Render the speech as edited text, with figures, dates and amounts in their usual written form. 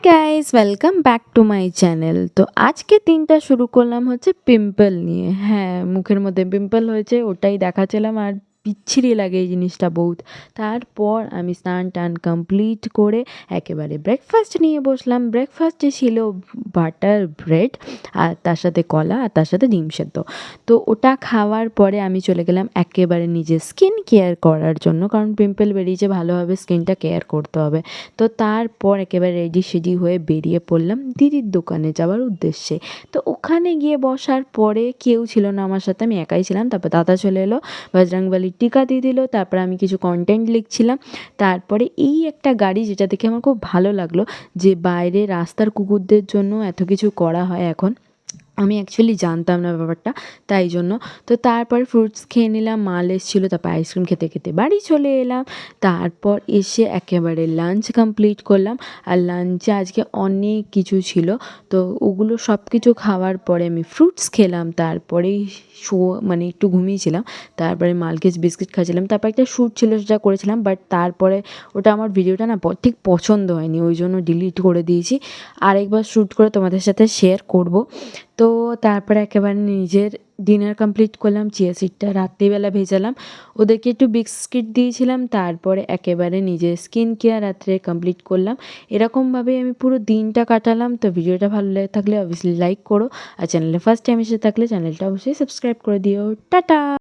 Guys welcome back to my channel. তো আজকে দিনটা শুরু করলাম হচ্ছে পিম্পল নিয়ে। হ্যাঁ, মুখের মধ্যে পিম্পল হয়েছে, ওটাই দেখাচ্ছিলাম। আর বিচ্ছিরি লাগে এই জিনিসটা বহুত। তারপর আমি স্নান টান কমপ্লিট করে একেবারে ব্রেকফাস্ট নিয়ে বসলাম। ব্রেকফাস্টে ছিল বাটার ব্রেড, আর তার সাথে কলা, আর তার সাথে ডিম সেদ্ধ। তো ওটা খাওয়ার পরে আমি চলে গেলাম একেবারে নিজের স্কিন কেয়ার করার জন্য, কারণ পিম্পল বেরিয়েছে, ভালোভাবে স্কিনটা কেয়ার করতে হবে। তো তারপর একেবারে রেডি সেডি হয়ে বেরিয়ে পড়লাম দিদির দোকানে যাওয়ার উদ্দেশ্যে। তো ওখানে গিয়ে বসার পরে কেউ ছিল না আমার সাথে, আমি একাই ছিলাম। তারপর দাদা চলে এলো, বজরংবলির টিকা দিয়ে দিল। তারপর আমি কিছু কন্টেন্ট লিখছিলাম। তারপরে এই একটা গাড়ি, যেটা দেখে আমার খুব ভালো লাগলো, যে বাইরে রাস্তার কুকুরদের জন্য এত কিছু করা হয় এখন। আমি অ্যাকচুয়ালি জানতাম না ব্যাপারটা, তাই জন্য। তো তারপর ফ্রুটস খেয়ে নিলাম, মাল এসেছিলো, তারপর আইসক্রিম খেতে খেতে বাড়ি চলে এলাম। তারপর এসে একেবারে লাঞ্চ কমপ্লিট করলাম। আর লাঞ্চে আজকে অনেক কিছু ছিল, তো ওগুলো সব কিছু খাওয়ার পরে আমি ফ্রুটস খেলাম। তারপরেই মানে একটু ঘুমিয়েছিলাম। তারপরে মালকিস বিস্কিট খাচ্ছিলাম। তারপর একটা শ্যুট ছিল, সেটা করেছিলাম, বাট তারপরে ওটা আমার ভিডিওটা না ঠিক পছন্দ হয়নি, ওই জন্য ডিলিট করে দিয়েছি। আরেকবার শ্যুট করে তোমাদের সাথে শেয়ার করব। তো তারপরে একেবারে নিজের ডিনার কমপ্লিট করলাম। চিয়া সিডটা রাত্রিবেলা ভেজালাম, ওদেরকে একটু বিস্কিট দিয়েছিলাম। তারপরে একেবারে নিজের স্কিন কেয়ার রাত্রে কমপ্লিট করলাম। এরকমভাবেই আমি পুরো দিনটা কাটালাম। তো ভিডিওটা ভালো লেগে থাকলে অবভিয়াসলি লাইক করো, আর চ্যানেলে ফার্স্ট টাইম এসে থাকলে চ্যানেলটা অবশ্যই সাবস্ক্রাইব করে দিও। টাটা।